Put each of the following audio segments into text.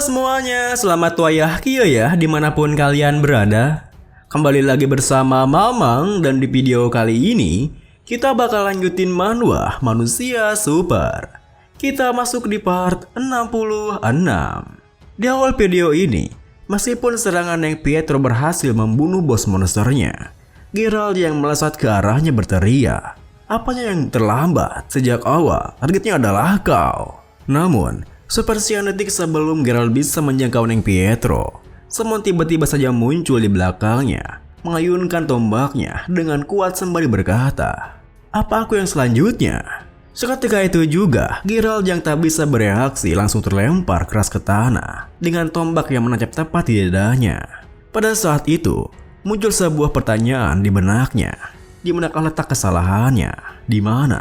semuanya, selamat wayah kia ya dimanapun kalian berada. Kembali lagi bersama Mamang dan di video kali ini kita bakal lanjutin manhwa Manusia Super. Kita masuk di part 66. Di awal video ini, meskipun serangan Neng Pietro berhasil membunuh bos monsternya, Geralt yang melesat ke arahnya berteriak, "Apanya yang terlambat? Sejak awal, targetnya adalah kau." Namun, seperti detik sebelum Geralt bisa menjangkau Neng Pietro, Simon tiba-tiba saja muncul di belakangnya, mengayunkan tombaknya dengan kuat sembari berkata, "Apa aku yang selanjutnya?" Seketika itu juga, Geralt yang tak bisa bereaksi langsung terlempar keras ke tanah dengan tombak yang menancap tepat di dadanya. Pada saat itu, muncul sebuah pertanyaan di benaknya. Di manakah letak kesalahannya? Di mana?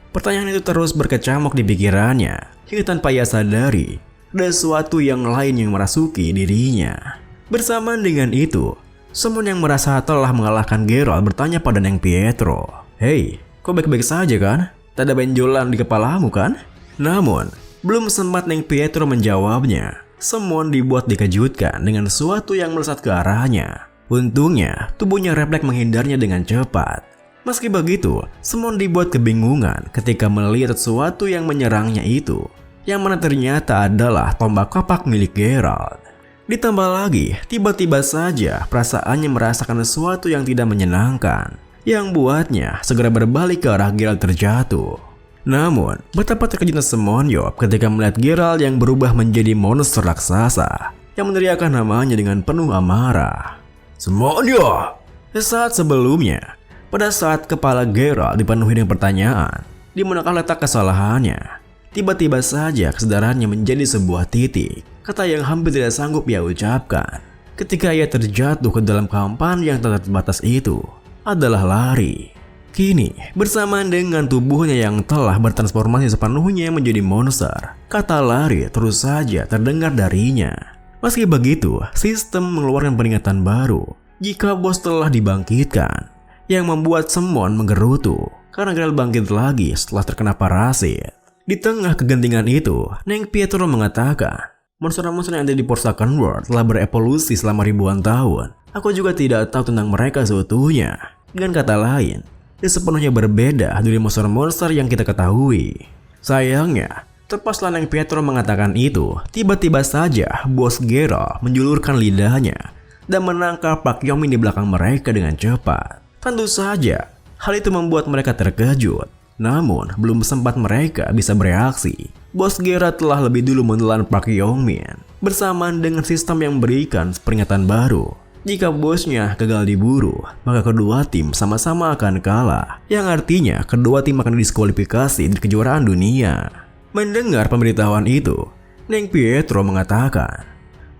Pertanyaan itu terus berkecamuk di pikirannya hingga tanpa ia sadari ada sesuatu yang lain yang merasuki dirinya. Bersamaan dengan itu, Simon yang merasa telah mengalahkan Geralt bertanya pada Neng Pietro, "Hei, kau baik-baik saja kan? Tak ada benjolan di kepalamu kan?" Namun, belum sempat Neng Pietro menjawabnya, Simon dibuat dikejutkan dengan sesuatu yang melesat ke arahnya. Untungnya, tubuhnya refleks menghindarnya dengan cepat. Meski begitu, Simon dibuat kebingungan ketika melihat sesuatu yang menyerangnya itu, yang mana ternyata adalah tombak kapak milik Geralt. Ditambah lagi, tiba-tiba saja perasaannya merasakan sesuatu yang tidak menyenangkan, yang buatnya segera berbalik ke arah Geralt terjatuh. Namun, betapa terkejutnya Simonyop ketika melihat Geralt yang berubah menjadi monster raksasa, yang meneriakkan namanya dengan penuh amarah. "Simonyop!" Saat sebelumnya, pada saat kepala Geralt dipenuhi dengan pertanyaan, di manakah letak kesalahannya? Tiba-tiba saja kesadarannya menjadi sebuah titik, kata yang hampir tidak sanggup ia ucapkan. Ketika ia terjatuh ke dalam kampan yang tak terbatas itu, adalah lari. Kini, bersamaan dengan tubuhnya yang telah bertransformasi sepenuhnya menjadi monster, kata lari terus saja terdengar darinya. Meski begitu, sistem mengeluarkan peringatan baru jika bos telah dibangkitkan, yang membuat Simon menggerutu karena Geralt bangkit lagi setelah terkena parasit. Di tengah kegentingan itu, Neng Pietro mengatakan, "Monster-monster yang ada di Forsaken World telah berevolusi selama ribuan tahun. Aku juga tidak tahu tentang mereka seutuhnya." Dengan kata lain, dia sepenuhnya berbeda dari monster-monster yang kita ketahui. Sayangnya, tepaslah Neng Pietro mengatakan itu, tiba-tiba saja bos Geralt menjulurkan lidahnya dan menangkap Pak Yomin di belakang mereka dengan cepat. Tentu saja, hal itu membuat mereka terkejut. Namun, belum sempat mereka bisa bereaksi, bos Geralt telah lebih dulu menelan Park Yong-min bersamaan dengan sistem yang memberikan peringatan baru. Jika bosnya gagal diburu, maka kedua tim sama-sama akan kalah, yang artinya kedua tim akan didiskualifikasi di kejuaraan dunia. Mendengar pemberitahuan itu, Neng Pietro mengatakan,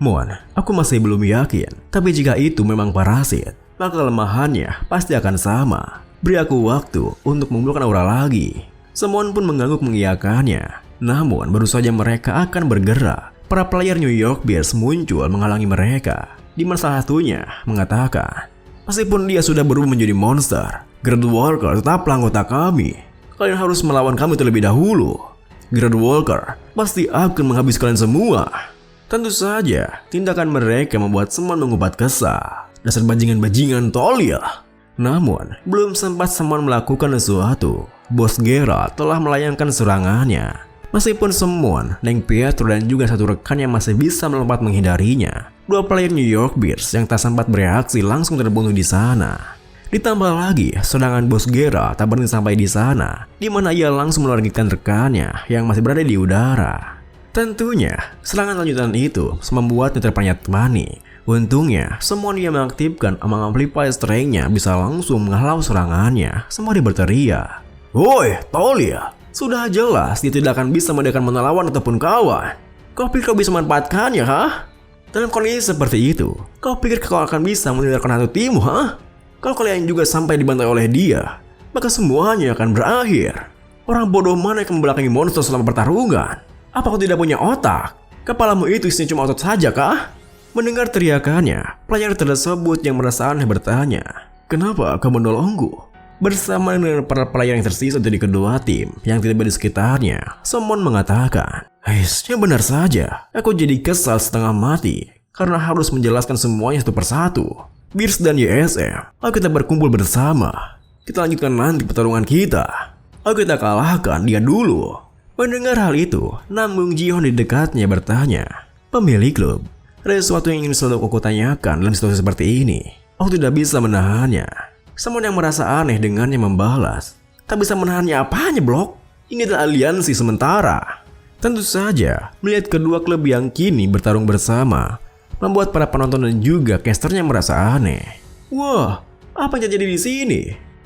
"Mon, aku masih belum yakin, tapi jika itu memang parasit, maka kelemahannya pasti akan sama. Beri aku waktu untuk mengumpulkan aura lagi." Simon pun mengangguk mengiyakannya. Namun baru saja mereka akan bergerak, para player New York Bears muncul menghalangi mereka. Di mana salah satunya mengatakan, "Meskipun dia sudah berubah menjadi monster, Geralt Walker tetaplah anggota kami. Kalian harus melawan kami terlebih dahulu. Geralt Walker pasti akan menghabis kalian semua." Tentu saja, tindakan mereka membuat Simon mengumpat kesal. "Dasar bajingan-bajingan tolil." Namun, belum sempat Simon melakukan sesuatu, bos Geralt telah melayangkan serangannya. Meskipun Simon, Neng Pietro dan juga satu rekannya masih bisa melompat menghindarinya, dua player New York Bears yang tak sempat bereaksi langsung terbunuh di sana. Ditambah lagi, serangan bos Geralt tak berhenti sampai di sana, di mana ia langsung menargetkan rekannya yang masih berada di udara. Tentunya, serangan lanjutan itu membuatnya terpenyet panik. Untungnya, semua dia mengaktifkan Among Amplify Strength-nya bisa langsung menghalau serangannya. Semua dia berteriak, "Woi, Tolia! Sudah jelas dia tidak akan bisa membedakan mana lawan ataupun kawan. Kau pikir kau bisa memanfaatkannya, ha? Dalam kondisi seperti itu, kau pikir kau akan bisa meninggalkan satu timmu, ha? Kalau kalian juga sampai dibantai oleh dia, maka semuanya akan berakhir. Orang bodoh mana yang membelakangi monster selama pertarungan? Apa kau tidak punya otak? Kepalamu itu isinya cuma otot saja, kah?" Mendengar teriakannya, player tersebut yang merasa aneh bertanya, "Kenapa kau menolongku?" Bersama dengan para player yang tersisa dari kedua tim yang tidak berada di sekitarnya, Summon mengatakan, yang benar saja, aku jadi kesal setengah mati karena harus menjelaskan semuanya satu persatu. Beers dan YSM, ayo kita berkumpul bersama. Kita lanjutkan nanti pertarungan kita. Ayo kita kalahkan dia dulu. Mendengar hal itu, Namgung Jihon di dekatnya bertanya, pemilik klub, ada sesuatu yang ingin selalu aku tanyakan dalam situasi seperti ini. Aku tidak bisa menahannya. Summon yang merasa aneh dengannya membalas, tak bisa menahannya apanya blok? Ini adalah aliansi sementara. Tentu saja, melihat kedua klub yang kini bertarung bersama, membuat para penonton dan juga casternya merasa aneh. Wah, apa yang terjadi di sini?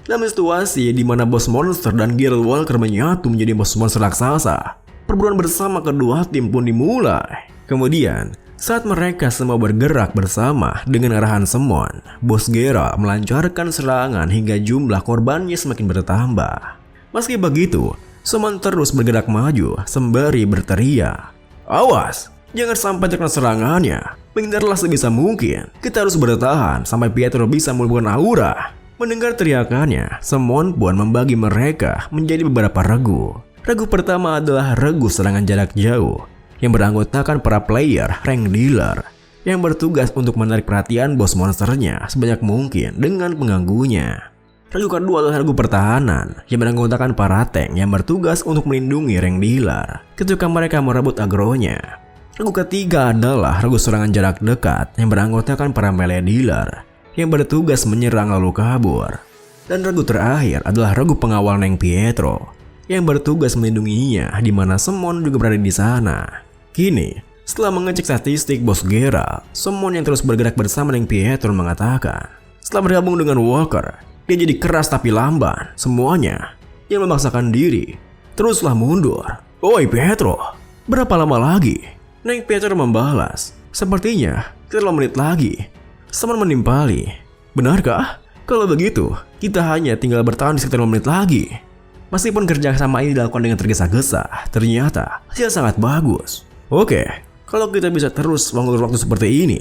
Dalam situasi di mana Boss Monster dan Geralt Walker menyatu menjadi Boss Monster raksasa, perburuan bersama kedua tim pun dimulai. Kemudian, saat mereka semua bergerak bersama dengan arahan Summon, Boss Geralt melancarkan serangan hingga jumlah korbannya semakin bertambah. Meski begitu, Summon terus bergerak maju sembari berteriak, awas, jangan sampai terkena serangannya. Menghindarlah sebisa mungkin. Kita harus bertahan sampai Pietro bisa memulihkan aura. Mendengar teriakannya, Summon pun membagi mereka menjadi beberapa regu. Regu pertama adalah regu serangan jarak jauh yang beranggotakan para player rank dealer yang bertugas untuk menarik perhatian bos monsternya sebanyak mungkin dengan pengganggunya. Regu kedua adalah regu pertahanan yang beranggotakan para tank yang bertugas untuk melindungi rank dealer ketika mereka merebut agronya. Regu ketiga adalah regu serangan jarak dekat yang beranggotakan para melee dealer yang bertugas menyerang lalu kabur. Dan regu terakhir adalah regu pengawal Neng Pietro yang bertugas melindunginya di mana Summon juga berada di sana. Kini, setelah mengecek statistik Bos Geralt, Summon yang terus bergerak bersama Neng Pietro mengatakan, setelah bergabung dengan Walker, dia jadi keras tapi lamban. Semuanya yang memaksakan diri teruslah mundur. Oi Pietro, berapa lama lagi? Neng Pietro membalas, sepertinya kita 5 menit lagi. Summon menimpali, benarkah? Kalau begitu, kita hanya tinggal bertahan di sekitar 5 menit lagi. Meskipun kerjasama ini dilakukan dengan tergesa-gesa, ternyata hasil sangat bagus. Oke, kalau kita bisa terus mengulur waktu seperti ini.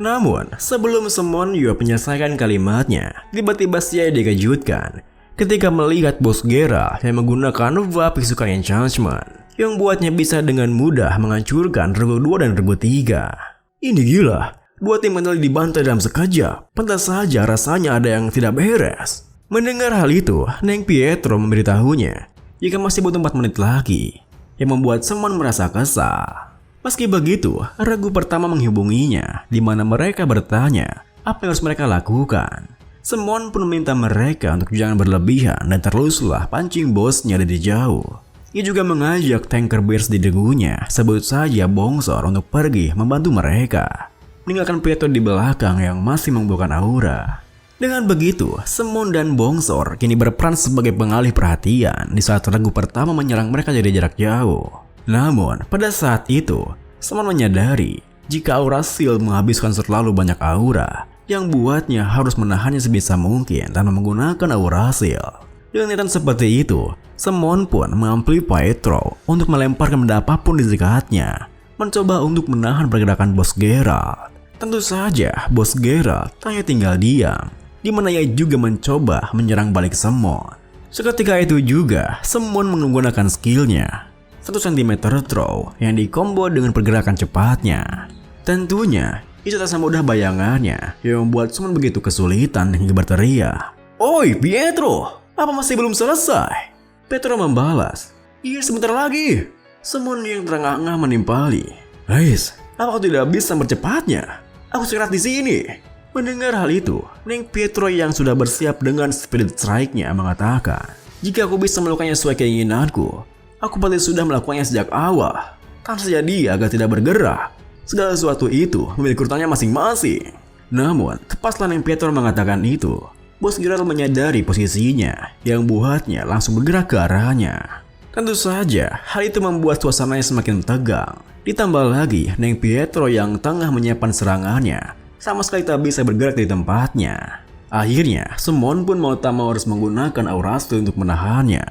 Namun, sebelum Summon juga menyelesaikan kalimatnya, tiba-tiba dia dikejutkan ketika melihat Bos Geralt yang menggunakan Vapik Physical Enchantment yang buatnya bisa dengan mudah menghancurkan regu 2 dan regu 3. Ini gila, dua tim kembali dibantai dalam sekejap. Pantas saja rasanya ada yang tidak beres. Mendengar hal itu, Neng Pietro memberitahunya jika masih butuh 4 menit lagi, yang membuat Summon merasa kesal. Meski begitu, regu pertama menghubunginya, di mana mereka bertanya apa yang harus mereka lakukan. Summon pun meminta mereka untuk jangan berlebihan dan teruslah pancing bosnya dari jauh. Ia juga mengajak tanker Bears di regunya, sebut saja Bongsor, untuk pergi membantu mereka, meninggalkan Pietro di belakang yang masih membuahkan aura. Dengan begitu, Summon dan Bongsor kini berperan sebagai pengalih perhatian di saat regu pertama menyerang mereka dari jarak jauh. Namun, pada saat itu, Summon menyadari jika aura shield menghabiskan terlalu banyak aura, yang buatnya harus menahannya sebisa mungkin tanpa menggunakan aura shield. Dengan niatan seperti itu, Summon pun mengamplify Pietro untuk melemparkan benda apapun di dekatnya, mencoba untuk menahan pergerakan Bos Geralt. Tentu saja, Bos Geralt hanya tinggal diam, di mana ia juga mencoba menyerang balik Summon. Seketika itu juga, Summon menggunakan skillnya 1 cm throw yang dikombo dengan pergerakan cepatnya. Tentunya, itu tak semudah bayangannya yang membuat Summon begitu kesulitan hingga berteriak, "Oi Pietro, apa masih belum selesai?" Pietro membalas, "Iya sebentar lagi." Summon yang terengah-engah menimpali, apa kau tidak bisa bercepatnya? Aku sekeras di sini." Mendengar hal itu, Neng Pietro yang sudah bersiap dengan spirit strike-nya mengatakan, "Jika aku bisa melakukannya sesuai keinginanku, aku pasti sudah melakukannya sejak awal. Kan saja dia agar tidak bergerak. Segala sesuatu itu memiliki urutannya masing-masing." Namun, tepatlah Neng Pietro mengatakan itu, Bos Geralt menyadari posisinya yang buatnya langsung bergerak ke arahnya. Tentu saja, hal itu membuat suasananya semakin tegang. Ditambah lagi, Neng Pietro yang tengah menyiapkan serangannya sama sekali tak bisa bergerak di tempatnya. Akhirnya, Summon pun mau tak mau harus menggunakan aura shield untuk menahannya.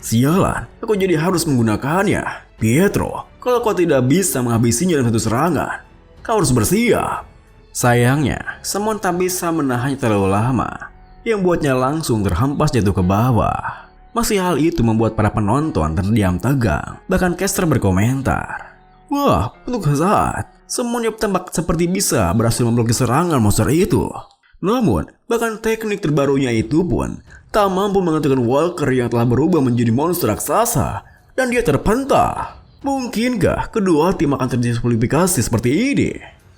"Sialan, aku jadi harus menggunakannya. Pietro, kalau kau tidak bisa menghabisinya dalam satu serangan, kau harus bersiap." Sayangnya, Summon tak bisa menahannya terlalu lama. yang buatnya langsung terhempas jatuh ke bawah. Masih hal itu membuat para penonton terdiam tegang, bahkan caster berkomentar, "Wah, untuk saat semuanya tampak seperti bisa berhasil memblokir serangan monster itu." Namun, bahkan teknik terbarunya itu pun tak mampu menghentikan Walker yang telah berubah menjadi monster raksasa dan dia terpental. Mungkinkah kedua tim akan terdiskualifikasi seperti ini?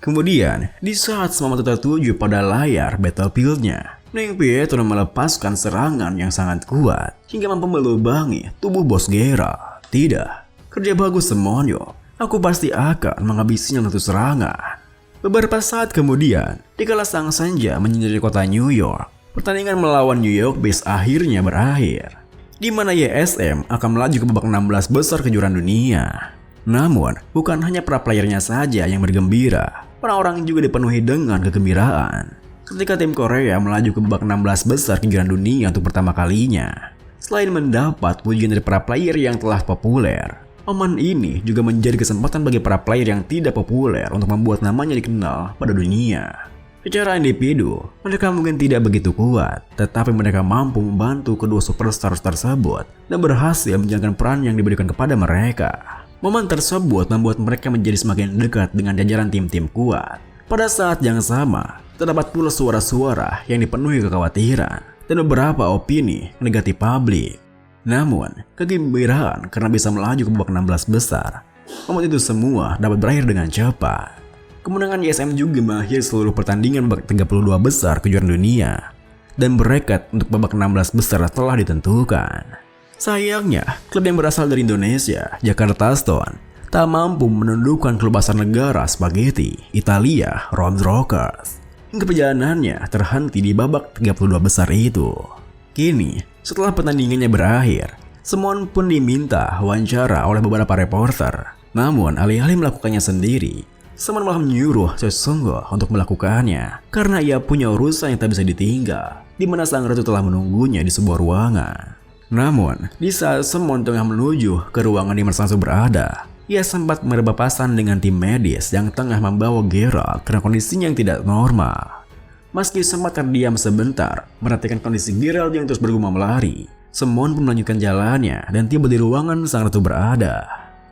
Kemudian, di saat semua mata tertuju pada layar Battlefield-nya, Neng Pietro melepaskan serangan yang sangat kuat hingga mampu melubangi tubuh bos Geralt. Tidak, kerja bagus semuanya. Aku pasti akan menghabisinya untuk serangan. Beberapa saat kemudian, dikala sang senja menyinari kota New York, pertandingan melawan New York Beast akhirnya berakhir, di mana YSM akan melaju ke babak 16 besar kejuaraan dunia. Namun, bukan hanya para playernya saja yang bergembira, orang-orang juga dipenuhi dengan kegembiraan ketika tim Korea melaju ke babak 16 besar kejuaraan dunia untuk pertama kalinya. Selain mendapat pujian dari para player yang telah populer, momen ini juga menjadi kesempatan bagi para player yang tidak populer untuk membuat namanya dikenal pada dunia. Secara individu, mereka mungkin tidak begitu kuat, tetapi mereka mampu membantu kedua superstars tersebut dan berhasil menjalankan peran yang diberikan kepada mereka. Momen tersebut membuat mereka menjadi semakin dekat dengan jajaran tim-tim kuat. Pada saat yang sama, terdapat pula suara-suara yang dipenuhi kekhawatiran dan beberapa opini negatif publik. Namun, kegembiraan karena bisa melaju ke babak 16 besar, momen itu semua dapat berakhir dengan cepat. Kemenangan YSM juga mengakhiri seluruh pertandingan babak 32 besar kejuaraan dunia, dan bertekad untuk babak 16 besar telah ditentukan. Sayangnya, klub yang berasal dari Indonesia, Jakarta Stone, tak mampu menundukkan klub asal negara Spaghetti, Italia, Ron Rockers, hingga perjalanannya terhenti di babak 32 besar itu. Kini, setelah pertandingannya berakhir, Simon pun diminta wawancara oleh beberapa reporter. Namun, alih-alih melakukannya sendiri, Simon malah menyuruh Choi Sung-go untuk melakukannya karena ia punya urusan yang tak bisa ditinggal, di mana sang ratu telah menunggunya di sebuah ruangan. Namun, di saat Simon tengah menuju ke ruangan di mana sang ratu berada, ia sempat berpapasan dengan tim medis yang tengah membawa Geralt karena kondisinya yang tidak normal. Meski sempat terdiam sebentar, merhatikan kondisi Geralt yang terus bergumam lari, Simon pun melanjutkan jalannya dan tiba di ruangan sang ratu berada.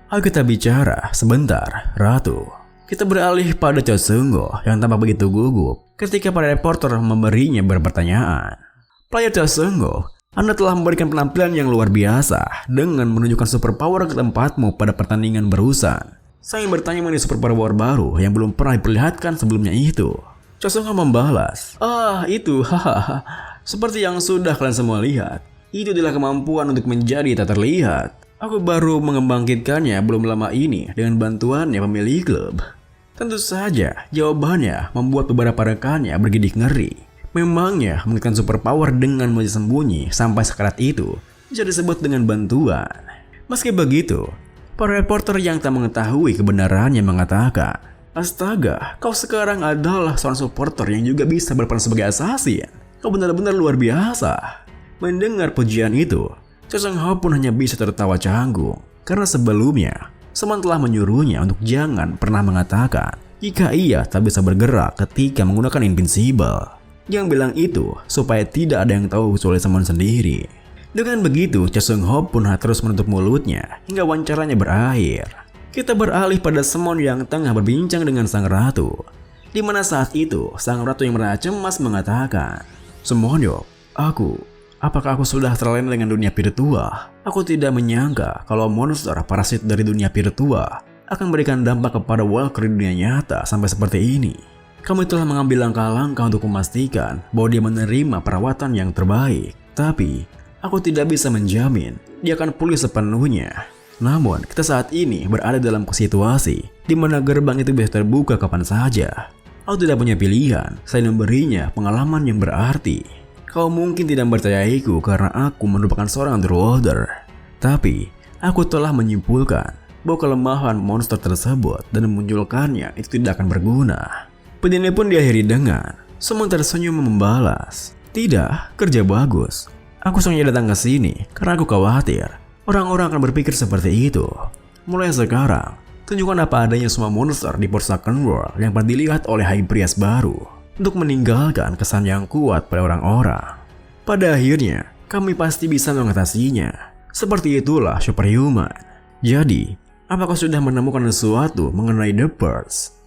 Ayo kita bicara sebentar, Ratu. Kita beralih pada Choi Sung-go yang tampak begitu gugup ketika para reporter memberinya berpertanyaan. Player Choi Sung-go, Anda telah memberikan penampilan yang luar biasa dengan menunjukkan superpower ke tempatmu pada pertandingan barusan. Saya ingin bertanya mengenai superpower baru yang belum pernah diperlihatkan sebelumnya itu. Choi Sung-go membalas, itu, hahaha. Seperti yang sudah kalian semua lihat, itu adalah kemampuan untuk menjadi tak terlihat. Aku baru mengembangkannya belum lama ini dengan bantuannya pemilik klub. Tentu saja, jawabannya membuat beberapa rekannya bergidik ngeri. Memangnya menggunakan superpower dengan menjadi sembunyi sampai sekarat itu bisa disebut dengan bantuan. Meski begitu, para reporter yang tak mengetahui kebenarannya mengatakan, astaga, kau sekarang adalah seorang supporter yang juga bisa berperan sebagai assassin. Kau benar-benar luar biasa. Mendengar pujian itu, Choi Sung-go pun hanya bisa tertawa canggung karena sebelumnya Simon telah menyuruhnya untuk jangan pernah mengatakan jika ia tak bisa bergerak ketika menggunakan Invincible. Yang bilang itu supaya tidak ada yang tahu kecuali Simon sendiri. Dengan begitu, Choi Sung-go pun terus menutup mulutnya hingga wawancaranya berakhir. Kita beralih pada Simon yang tengah berbincang dengan sang ratu, di mana saat itu sang ratu yang merasa cemas mengatakan, "Semonyo, apakah aku sudah terlena dengan dunia virtual? Aku tidak menyangka kalau monster parasit dari dunia virtual akan memberikan dampak kepada Walker di dunia nyata sampai seperti ini. Kamu telah mengambil langkah-langkah untuk memastikan bahwa dia menerima perawatan yang terbaik. Tapi, aku tidak bisa menjamin dia akan pulih sepenuhnya. Namun, kita saat ini berada dalam situasi di mana gerbang itu bisa terbuka kapan saja. Aku tidak punya pilihan selain memberinya pengalaman yang berarti. Kau mungkin tidak mempercayaiku karena aku merupakan seorang underworlder. Tapi, aku telah menyimpulkan bahwa kelemahan monster tersebut dan memunculkannya itu tidak akan berguna." Penyanyi pun diakhiri dengan Simon tersenyum membalas, "Tidak, kerja bagus. Aku sengaja datang ke sini karena aku khawatir orang-orang akan berpikir seperti itu. Mulai sekarang, tunjukkan apa adanya semua monster di Forsaken World yang pernah dilihat oleh High Priest baru untuk meninggalkan kesan yang kuat pada orang-orang." pada akhirnya kami pasti bisa mengatasinya. Seperti itulah superhuman. Jadi, apakah sudah menemukan sesuatu mengenai The Purge?